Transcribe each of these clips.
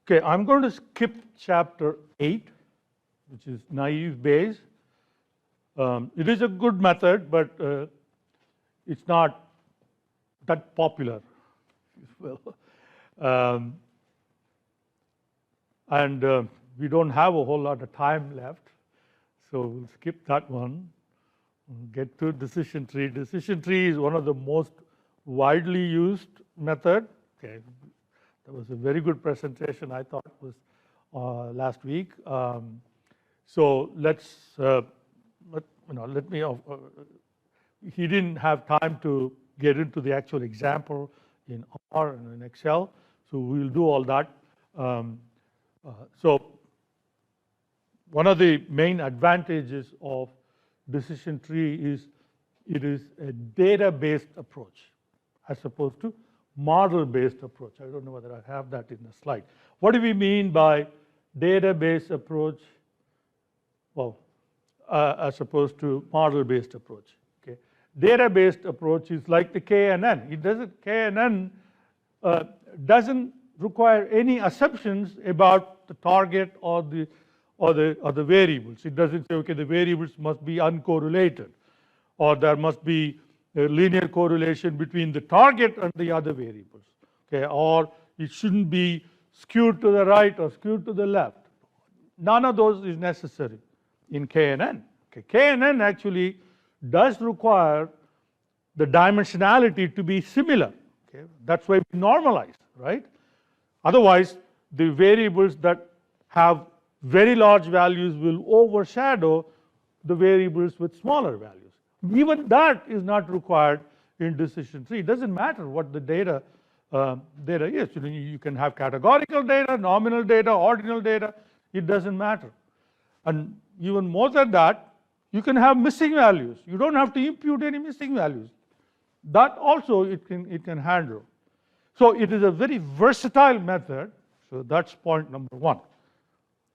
Okay, I'm going to skip chapter 8, which is naive Bayes. It is a good method, but it's not that popular. Well, and we don't have a whole lot of time left, so we'll skip that one. We'll get to decision tree. Decision tree is one of the most widely used method. Okay, that was a very good presentation, I thought, was last week. So let's let me. He didn't have time to get into the actual example in R and in Excel, so we'll do all that. So one of the main advantages of decision tree is it is a data-based approach as opposed to model-based approach. I don't know whether I have that in the slide. What do we mean by data-based approach? Well, as opposed to model-based approach. Okay, data-based approach is like the KNN. It doesn't KNN doesn't require any assumptions about the target or the variables. It doesn't say, okay, the variables must be uncorrelated, or there must be a linear correlation between the target and the other variables. Okay, or it shouldn't be skewed to the right or skewed to the left. None of those is necessary in KNN. Okay, KNN actually does require the dimensionality to be similar. Okay, that's why we normalize, right? Otherwise, the variables that have very large values will overshadow the variables with smaller values. Even that is not required in decision tree. It doesn't matter what the data is. You can have categorical data, nominal data, ordinal data. It doesn't matter. And even more than that, you can have missing values. You don't have to impute any missing values. That also it can handle. So it is a very versatile method. So that's point number one.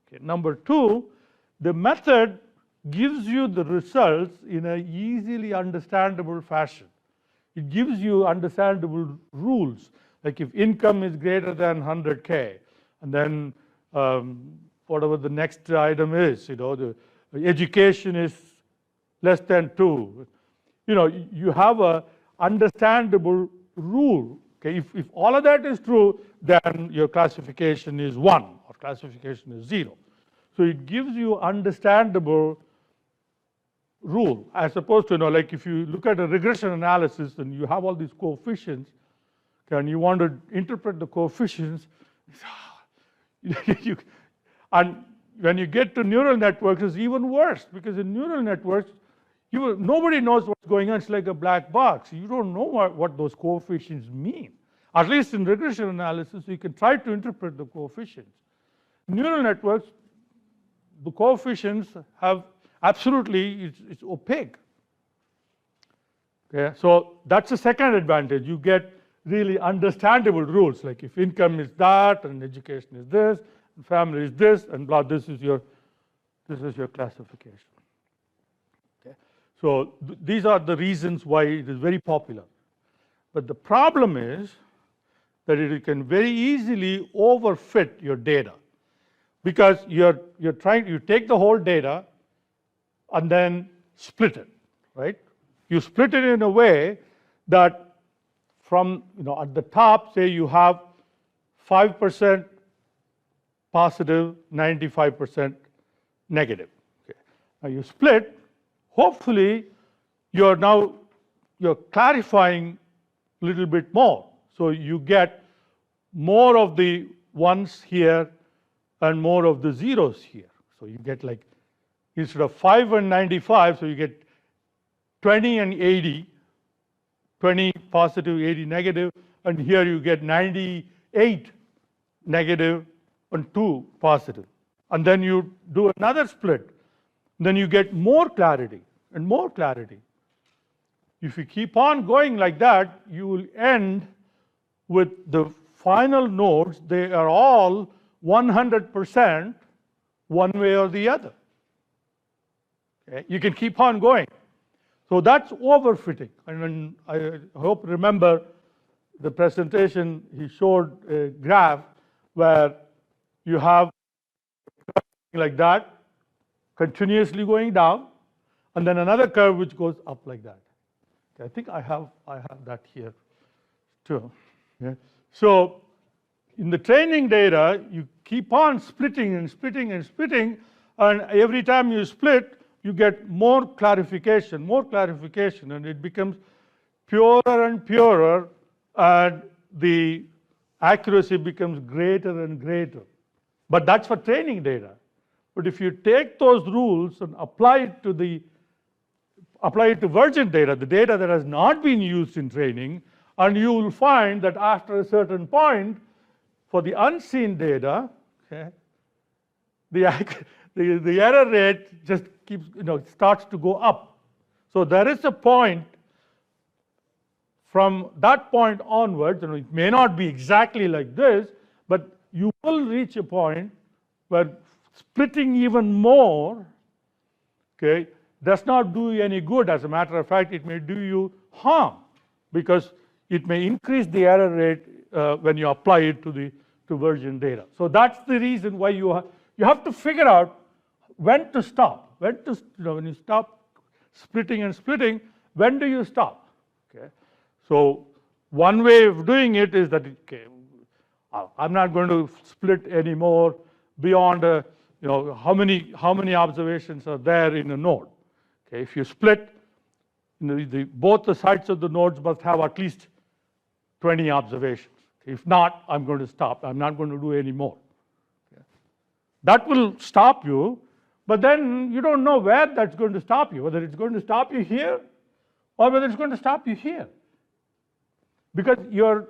Okay, number two, the method gives you the results in an easily understandable fashion. It gives you understandable rules, like if income is greater than 100K, and then whatever the next item is, the education is less than 2. You have a understandable rule. Okay, if all of that is true, then your classification is 1 or classification is 0. So it gives you understandable rule, as opposed to, like if you look at a regression analysis and you have all these coefficients, okay, and you want to interpret the coefficients, and when you get to neural networks, it's even worse, because in neural networks, nobody knows what's going on. It's like a black box. You don't know what those coefficients mean. At least in regression analysis, you can try to interpret the coefficients. Neural networks, the coefficients have absolutely, it's opaque. Okay, so that's the second advantage. You get really understandable rules, like if income is that, and education is this, and family is this, and blah, this is your classification. Okay, so these are the reasons why it is very popular. But the problem is that it can very easily overfit your data, because you take the whole data and then split it, right? You split it in a way that from, at the top, say you have 5% positive, 95% negative. Okay. Now you split, hopefully you're clarifying a little bit more. So you get more of the ones here and more of the zeros here. So you get, like, instead of 5 and 95, so you get 20 and 80, 20 positive, 80 negative, and here you get 98 negative and 2 positive. And then you do another split. Then you get more clarity and more clarity. If you keep on going like that, you will end with the final nodes. They are all 100% one way or the other. Okay? You can keep on going. So that's overfitting. And I hope remember the presentation, he showed a graph where you have like that, continuously going down, and then another curve which goes up like that. Okay, I think I have that here too. Yeah. So in the training data, you keep on splitting and splitting and splitting, and every time you split, you get more clarification, and it becomes purer and purer, and the accuracy becomes greater and greater. But that's for training data. But if you take those rules and apply it to virgin data, the data that has not been used in training, and you will find that after a certain point, for the unseen data, okay, the error rate just keeps, starts to go up. So there is a point from that point onwards, it may not be exactly like this, but you will reach a point where splitting even more, okay, does not do you any good. As a matter of fact, it may do you harm, because it may increase the error rate when you apply it to virgin data. So that's the reason why you have to figure out when to stop. When you stop splitting and splitting, when do you stop? Okay. So one way of doing it is that, okay, I'm not going to split anymore beyond how many observations are there in a node. Okay, if you split, both the sides of the nodes must have at least 20 observations. If not, I'm going to stop. I'm not going to do any more. Okay. That will stop you, but then you don't know where that's going to stop you, whether it's going to stop you here or whether it's going to stop you here. Because you're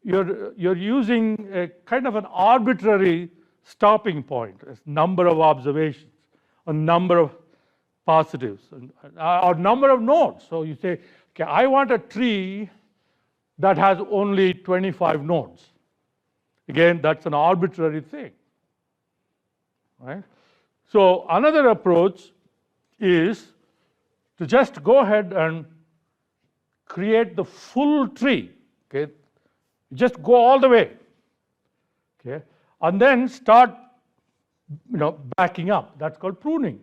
using a kind of an arbitrary stopping point, a number of observations, a number of positives, or number of nodes. So you say, okay, I want a tree that has only 25 nodes. Again, that's an arbitrary thing, right? So another approach is to just go ahead and create the full tree. Okay, just go all the way. Okay, and then start, backing up. That's called pruning.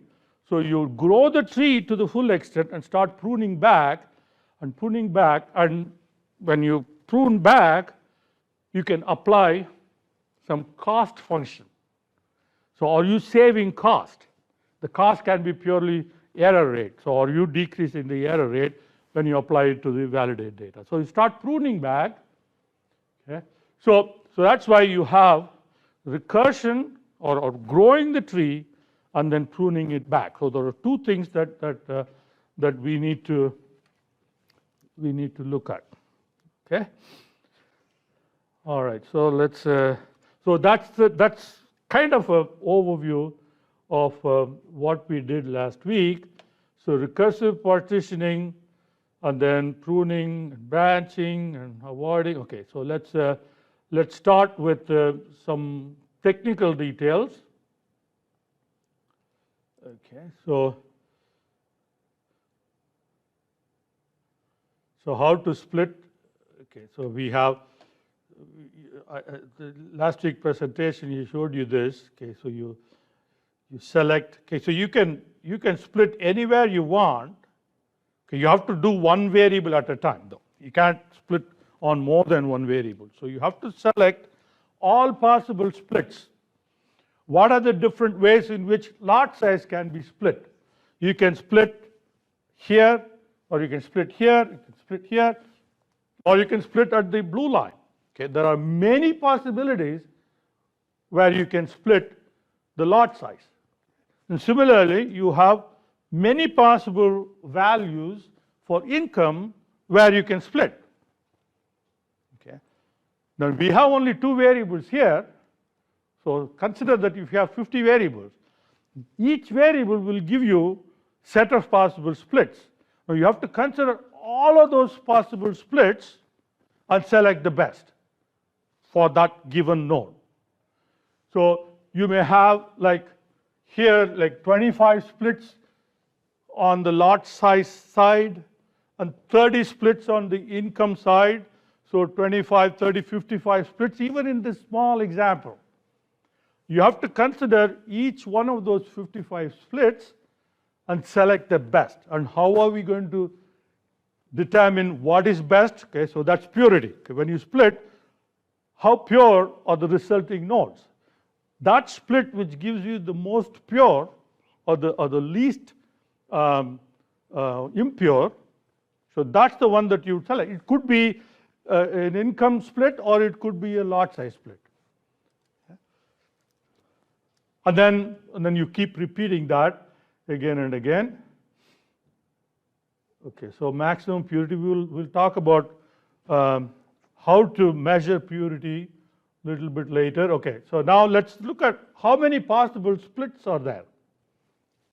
So you grow the tree to the full extent and start pruning back, and when you prune back, you can apply some cost function. So are you saving cost? The cost can be purely error rate. So are you decreasing the error rate when you apply it to the validated data? So you start pruning back. Okay? So that's why you have recursion or growing the tree and then pruning it back. So there are two things that we need to look at. Okay. All right. So let's. So that's kind of an overview of what we did last week. So recursive partitioning, and then pruning, and branching, and avoiding. Okay. So let's start with some technical details. Okay. So how to split? Okay, so we have the last week presentation. He showed you this. Okay, so you select. Okay, so you can split anywhere you want. Okay, you have to do one variable at a time, though. You can't split on more than one variable. So you have to select all possible splits. What are the different ways in which lot size can be split? You can split here, or you can split here. You can split here. Or you can split at the blue line. Okay, there are many possibilities where you can split the lot size. And similarly, you have many possible values for income where you can split. Okay. Now we have only two variables here. So consider that if you have 50 variables, each variable will give you a set of possible splits. Now you have to consider all of those possible splits and select the best for that given node. So you may have like here like 25 splits on the lot size side and 30 splits on the income side. So 25, 30, 55 splits even in this small example. you have to consider each one of those 55 splits and select the best. And how are we going to determine what is best? Okay, so that's purity. Okay, when you split, how pure are the resulting nodes? That split which gives you the most pure or the least impure, so that's the one that you select. It could be an income split or it could be a lot size split. And then you keep repeating that again and again. Okay, so maximum purity, we'll talk about how to measure purity a little bit later. Okay, so now let's look at how many possible splits are there.